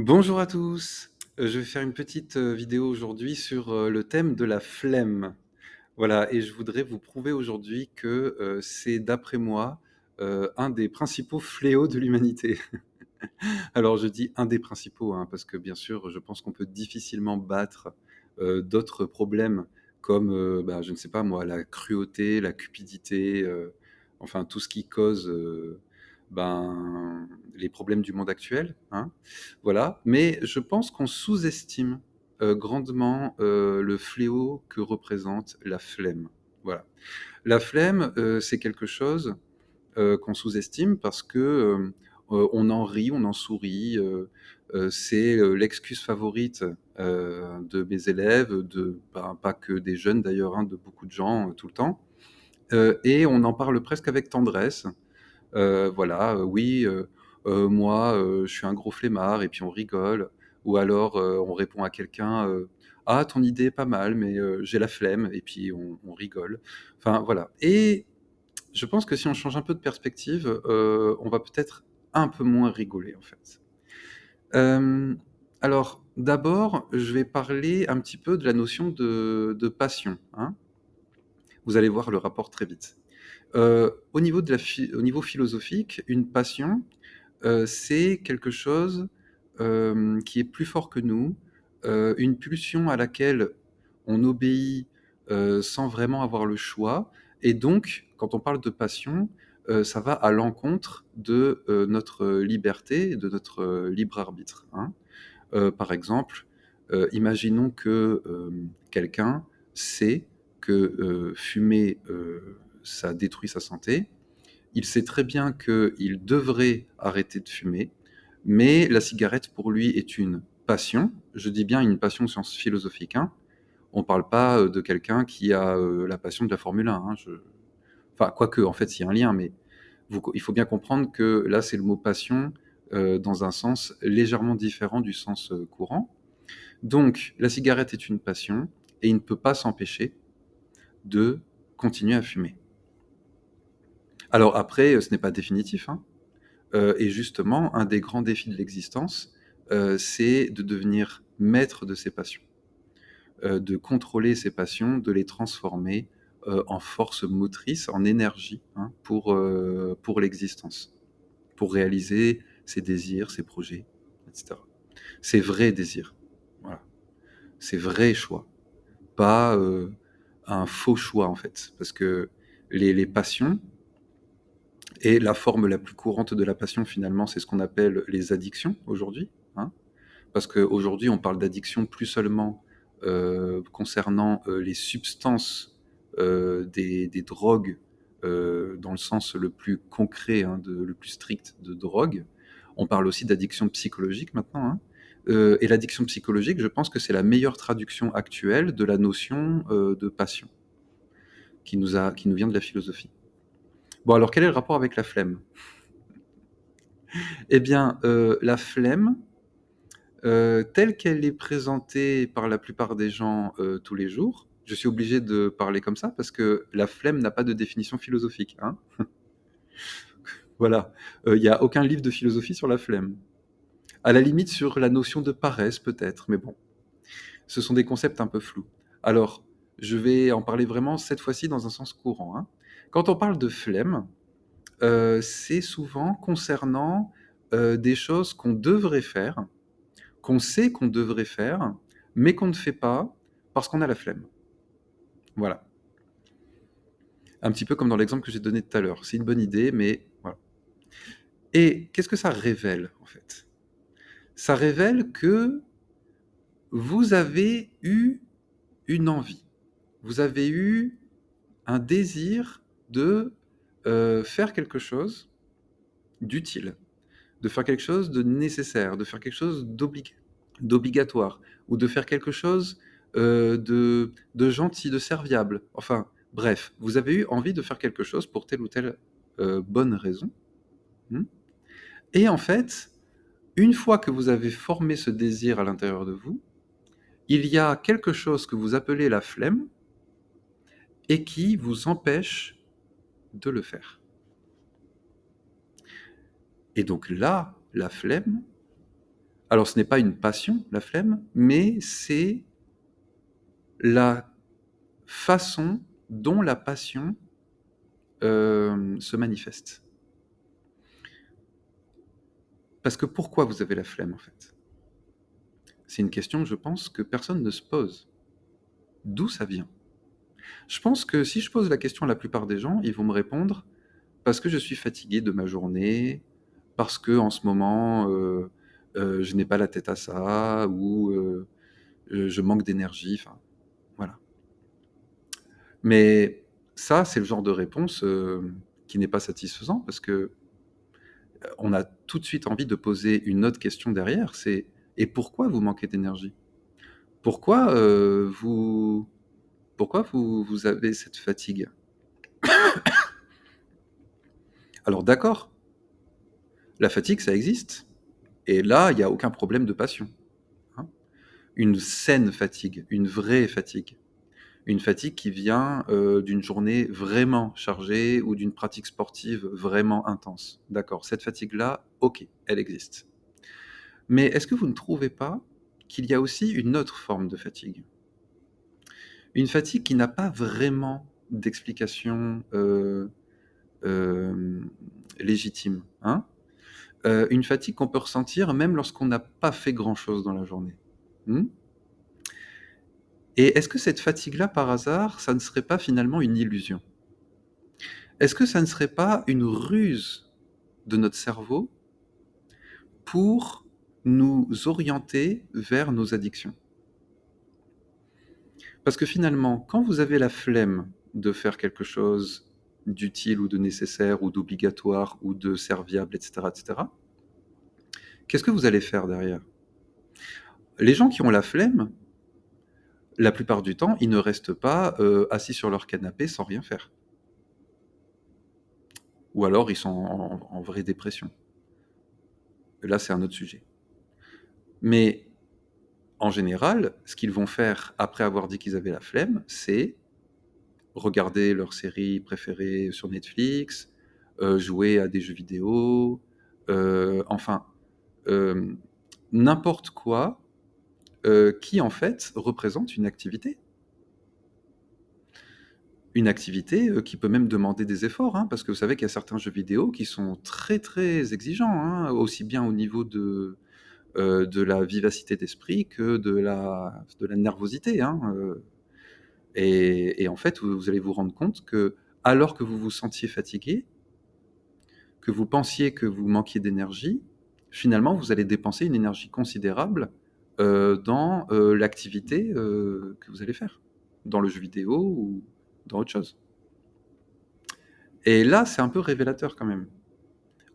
Bonjour à tous. Je vais faire une petite, vidéo aujourd'hui sur, le thème de la flemme. Voilà et je voudrais vous prouver aujourd'hui que, c'est d'après moi, un des principaux fléaux de l'humanité. Alors je dis un des principaux, hein, parce que bien sûr, je pense qu'on peut difficilement battre, d'autres problèmes comme, je ne sais pas moi, la cruauté, la cupidité, enfin tout ce qui cause, les problèmes du monde actuel, hein. Voilà, mais je pense qu'on sous-estime, grandement, le fléau que représente la flemme. Voilà. La flemme, c'est quelque chose qu'on sous-estime parce que, on en rit, on en sourit, c'est, l'excuse favorite, de mes élèves, pas que des jeunes d'ailleurs, hein, de beaucoup de gens, tout le temps, et on en parle presque avec tendresse. Voilà, oui, moi, je suis un gros flemmard et puis on rigole ou alors, on répond à quelqu'un, «Ah ton idée est pas mal mais, j'ai la flemme» et puis on rigole. Enfin voilà et je pense que si on change un peu de perspective, on va peut-être un peu moins rigoler, en fait. Hem, alors d'abord, je vais parler un petit peu de la notion de passion, hein. Vous allez voir le rapport très vite. Au niveau philosophique, une passion, c'est quelque chose, qui est plus fort que nous, une pulsion à laquelle on obéit, sans vraiment avoir le choix et donc quand on parle de passion, ça va à l'encontre de, notre liberté, de notre, libre arbitre, hein. Par exemple, imaginons que, quelqu'un sait que, fumer, ça détruit sa santé. Il sait très bien qu'il devrait arrêter de fumer, mais la cigarette pour lui est une passion. Je dis bien une passion au sens philosophique, hein. On parle pas, de quelqu'un qui a, la passion de la Formule 1, hein, enfin quoique, en fait, il y a un lien, mais il faut bien comprendre que là, c'est le mot passion, dans un sens légèrement différent du sens, courant. Donc la cigarette est une passion et il ne peut pas s'empêcher de continuer à fumer. Alors après, ce n'est pas définitif, hein, et justement, un des grands défis de l'existence, c'est de devenir maître de ses passions, de contrôler ses passions, de les transformer, en force motrice, en énergie, hein, pour l'existence, pour réaliser ses désirs, ses projets, et cetera. Ses vrais désirs, voilà, ses vrais choix. Pas, un faux choix, en fait. Parce que les passions et la forme la plus courante de la passion, finalement, c'est ce qu'on appelle les addictions, aujourd'hui, hein. Parce qu'aujourd'hui, on parle d'addiction plus seulement, concernant, les substances, des drogues, dans le sens le plus concret, hein, le plus strict de drogue. On parle aussi d'addiction psychologique maintenant, hein. Et l'addiction psychologique, je pense que c'est la meilleure traduction actuelle de la notion, de passion, qui nous vient de la philosophie. Bon alors quel est le rapport avec la flemme? Eh bien, la flemme, telle qu'elle est présentée par la plupart des gens, tous les jours, je suis obligé de parler comme ça parce que la flemme n'a pas de définition philosophique, hein. Voilà, il y a aucun livre de philosophie sur la flemme. À la limite sur la notion de paresse peut-être, mais bon, ce sont des concepts un peu flous. Alors, je vais en parler vraiment cette fois-ci dans un sens courant, hein. Quand on parle de flemme, c'est souvent concernant, des choses qu'on devrait faire, qu'on sait qu'on devrait faire, mais qu'on ne fait pas parce qu'on a la flemme. Voilà. Un petit peu comme dans l'exemple que j'ai donné tout à l'heure. C'est une bonne idée, mais voilà. Et qu'est-ce que ça révèle, en fait? Ça révèle que vous avez eu une envie. Vous avez eu un désir de, faire quelque chose d'utile, de faire quelque chose de nécessaire, de faire quelque chose d'obligatoire ou de faire quelque chose, de gentil, de serviable. Enfin, bref, vous avez eu envie de faire quelque chose pour telle ou telle, bonne raison, mmh et en fait, une fois que vous avez formé ce désir à l'intérieur de vous, il y a quelque chose que vous appelez la flemme et qui vous empêche de le faire et donc là, la flemme, Alors ce n'est pas une passion, la flemme, mais c'est la façon dont la passion se manifeste. Parce que pourquoi vous avez la flemme en fait? C'est une question, je pense, que personne ne se pose. D'où ça vient? Je pense que si je pose la question à la plupart des gens, ils vont me répondre parce que je suis fatigué de ma journée, parce que en ce moment je n'ai pas la tête à ça, ou je manque d'énergie, enfin voilà. Mais ça, c'est le genre de réponse qui n'est pas satisfaisant parce que on a tout de suite envie de poser une autre question derrière, c'est et pourquoi vous manquez d'énergie? Pourquoi vous avez cette fatigue? Alors d'accord, la fatigue, ça existe. Et là, il n'y a aucun problème de passion, hein. Une saine fatigue, une vraie fatigue. Une fatigue qui vient d'une journée vraiment chargée ou d'une pratique sportive vraiment intense. D'accord, cette fatigue-là, ok, elle existe. Mais est-ce que vous ne trouvez pas qu'il y a aussi une autre forme de fatigue? Une fatigue qui n'a pas vraiment d'explication euh, légitime, hein? Une fatigue qu'on peut ressentir même lorsqu'on n'a pas fait grand-chose dans la journée. Hmm. Et est-ce que cette fatigue-là, par hasard, ça ne serait pas finalement une illusion? Est-ce que ça ne serait pas une ruse de notre cerveau pour nous orienter vers nos addictions? Parce que finalement, quand vous avez la flemme de faire quelque chose d'utile ou de nécessaire ou d'obligatoire ou de serviable, etc., etc., qu'est-ce que vous allez faire derrière? Les gens qui ont la flemme, la plupart du temps, ils ne restent pas assis sur leur canapé sans rien faire. Ou alors ils sont en vraie dépression. Et là, c'est un autre sujet. Mais en général, ce qu'ils vont faire après avoir dit qu'ils avaient la flemme, c'est regarder leur série préférée sur Netflix, jouer à des jeux vidéo, enfin, euh, n'importe quoi qui en fait représente une activité. Une activité qui peut même demander des efforts, hein, parce que vous savez qu'il y a certains jeux vidéo qui sont très très exigeants, hein, aussi bien au niveau de la vivacité d'esprit que de la nervosité, hein, et en fait, vous allez vous rendre compte que, alors que vous vous sentiez fatigué, que vous pensiez que vous manquiez d'énergie, finalement, vous allez dépenser une énergie considérable dans l'activité que vous allez faire, dans le jeu vidéo ou dans autre chose. Et là, c'est un peu révélateur quand même.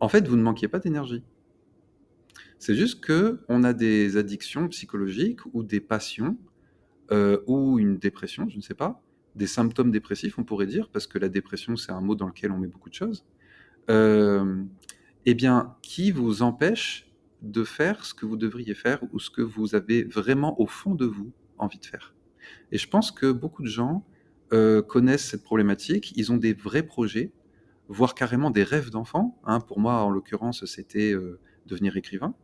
En fait, vous ne manquiez pas d'énergie. C'est juste que on a des addictions psychologiques ou des passions ou une dépression, je ne sais pas, des symptômes dépressifs, on pourrait dire, parce que la dépression, c'est un mot dans lequel on met beaucoup de choses, euh, eh bien, qui vous empêche de faire ce que vous devriez faire ou ce que vous avez vraiment au fond de vous envie de faire. Et je pense que beaucoup de gens connaissent cette problématique, ils ont des vrais projets, voire carrément des rêves d'enfant, hein. Pour moi, en l'occurrence, c'était devenir écrivain.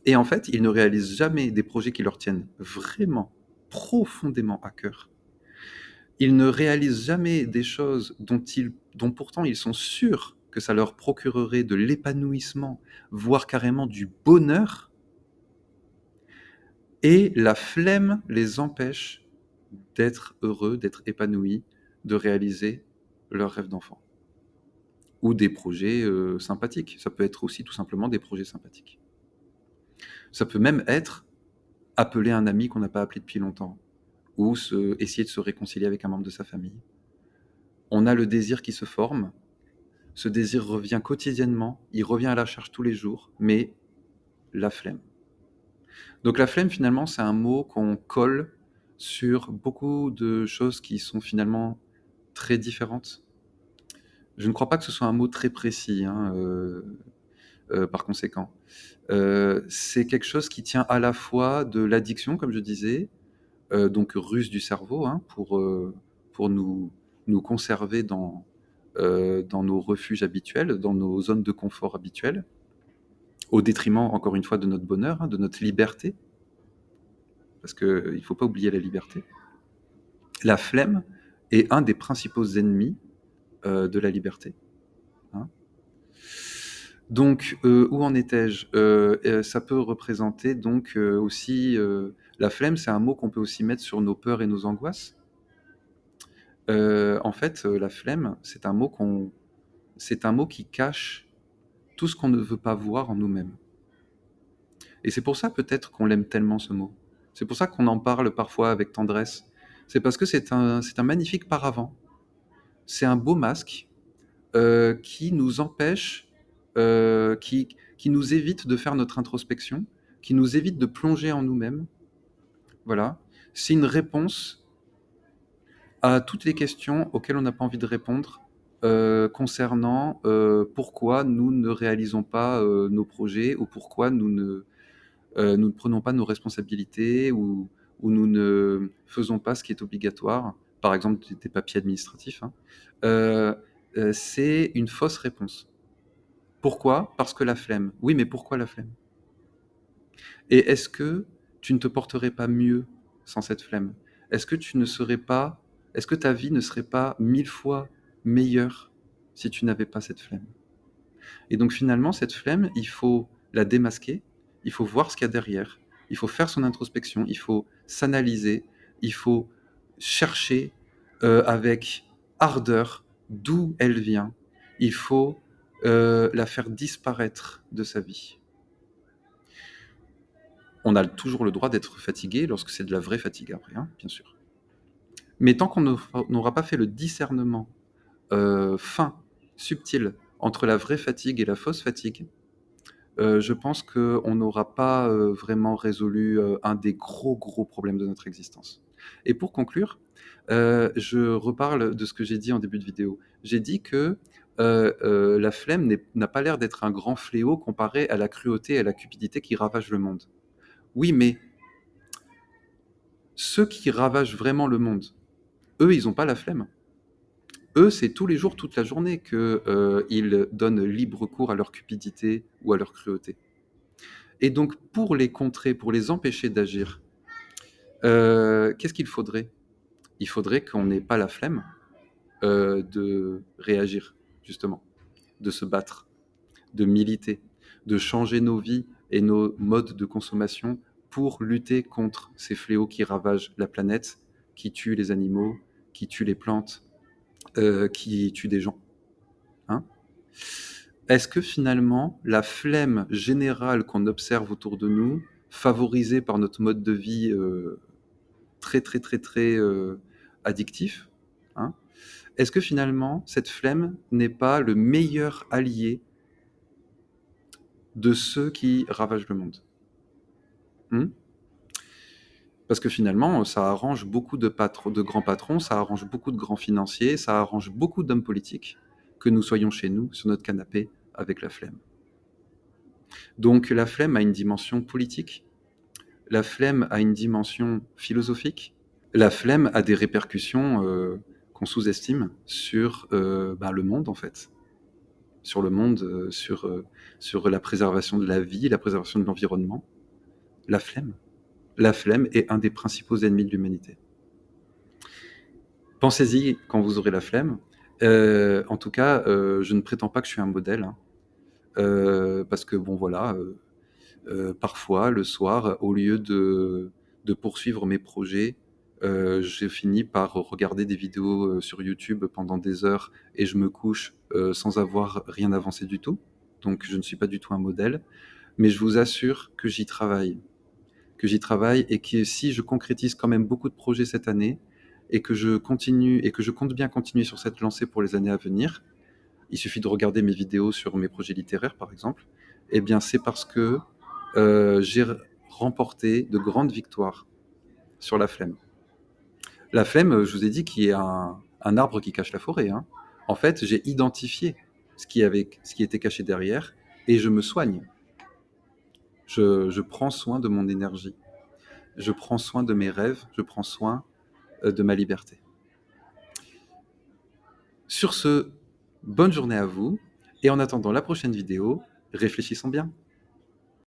Et en fait, ils ne réalisent jamais des projets qui leur tiennent vraiment profondément à cœur. Ils ne réalisent jamais des choses dont pourtant ils sont sûrs que ça leur procurerait de l'épanouissement, voire carrément du bonheur, et la flemme les empêche d'être heureux, d'être épanouis, de réaliser leurs rêves d'enfant. Ou des projets sympathiques. Ça peut être aussi tout simplement des projets sympathiques. Ça peut même être appeler un ami qu'on n'a pas appelé depuis longtemps, ou essayer de se réconcilier avec un membre de sa famille. On a le désir qui se forme, ce désir revient quotidiennement, il revient à la charge tous les jours, mais la flemme. Donc la flemme, finalement, c'est un mot qu'on colle sur beaucoup de choses qui sont finalement très différentes. Je ne crois pas que ce soit un mot très précis, hein, par conséquent. C'est quelque chose qui tient à la fois de l'addiction, comme je disais, donc ruse du cerveau, hein, pour nous conserver dans nos refuges habituels, dans nos zones de confort habituelles, au détriment, encore une fois, de notre bonheur, hein, de notre liberté, parce qu'il ne faut pas oublier la liberté. La flemme est un des principaux ennemis de la liberté. Hein. Donc, où en étais-je? Ça peut représenter donc aussi... la flemme, c'est un mot qu'on peut aussi mettre sur nos peurs et nos angoisses. En fait, la flemme, c'est un mot qui cache tout ce qu'on ne veut pas voir en nous-mêmes. Et c'est pour ça peut-être qu'on l'aime tellement, ce mot. C'est pour ça qu'on en parle parfois avec tendresse. C'est parce que c'est un magnifique paravent. C'est un beau masque qui nous empêche, qui nous évite de faire notre introspection, qui nous évite de plonger en nous-mêmes. Voilà. C'est une réponse à toutes les questions auxquelles on n'a pas envie de répondre concernant pourquoi nous ne réalisons pas nos projets ou pourquoi nous ne prenons pas nos responsabilités ou nous ne faisons pas ce qui est obligatoire, par exemple des papiers administratifs. Hein. C'est une fausse réponse. Pourquoi? Parce que la flemme. Oui, mais pourquoi la flemme? Et est-ce que tu ne te porterais pas mieux sans cette flemme? Est-ce que tu ne serais pas, est-ce que ta vie ne serait pas 1000 fois meilleure si tu n'avais pas cette flemme? Et donc finalement, cette flemme, il faut la démasquer, il faut voir ce qu'il y a derrière, il faut faire son introspection, il faut s'analyser, il faut chercher avec ardeur d'où elle vient, il faut la faire disparaître de sa vie. On a toujours le droit d'être fatigué lorsque c'est de la vraie fatigue après, hein, bien sûr. Mais tant qu'on n'aura pas fait le discernement fin, subtil, entre la vraie fatigue et la fausse fatigue, je pense qu'on n'aura pas vraiment résolu un des gros problèmes de notre existence. Et pour conclure, je reparle de ce que j'ai dit en début de vidéo. J'ai dit que la flemme n'a pas l'air d'être un grand fléau comparé à la cruauté et à la cupidité qui ravagent le monde. Oui, mais ceux qui ravagent vraiment le monde, eux, ils n'ont pas la flemme. Eux, c'est tous les jours, toute la journée qu'ils donnent libre cours à leur cupidité ou à leur cruauté. Et donc, pour les contrer, pour les empêcher d'agir, qu'est-ce qu'il faudrait? Il faudrait qu'on n'ait pas la flemme de réagir, justement, de se battre, de militer, de changer nos vies et nos modes de consommation pour lutter contre ces fléaux qui ravagent la planète, qui tuent les animaux, qui tuent les plantes, qui tuent des gens. Hein? Est-ce que finalement, la flemme générale qu'on observe autour de nous, favorisée par notre mode de vie très addictif, hein, est-ce que finalement, cette flemme n'est pas le meilleur allié de ceux qui ravagent le monde? Parce que finalement, ça arrange beaucoup de grands patrons, ça arrange beaucoup de grands financiers, ça arrange beaucoup d'hommes politiques que nous soyons chez nous, sur notre canapé, avec la flemme. Donc la flemme a une dimension politique, la flemme a une dimension philosophique, la flemme a des répercussions qu'on sous-estime sur le monde, en fait. Sur le monde, sur la préservation de la vie, la préservation de l'environnement. La flemme. La flemme est un des principaux ennemis de l'humanité. Pensez-y quand vous aurez la flemme. En tout cas, je ne prétends pas que je suis un modèle, hein. Parce que, bon, voilà, parfois, le soir, au lieu de poursuivre mes projets, j'ai fini par regarder des vidéos sur YouTube pendant des heures et je me couche sans avoir rien avancé du tout. Donc, je ne suis pas du tout un modèle. Mais je vous assure que j'y travaille. Que j'y travaille et que si je concrétise quand même beaucoup de projets cette année et que je continue et que je compte bien continuer sur cette lancée pour les années à venir, il suffit de regarder mes vidéos sur mes projets littéraires, par exemple, eh bien, c'est parce que j'ai remporté de grandes victoires sur la flemme. La flemme, je vous ai dit, qui est un arbre qui cache la forêt. Hein. En fait, j'ai identifié ce qui était caché derrière et je me soigne. Je prends soin de mon énergie. Je prends soin de mes rêves. Je prends soin de ma liberté. Sur ce, bonne journée à vous. Et en attendant la prochaine vidéo, réfléchissons bien.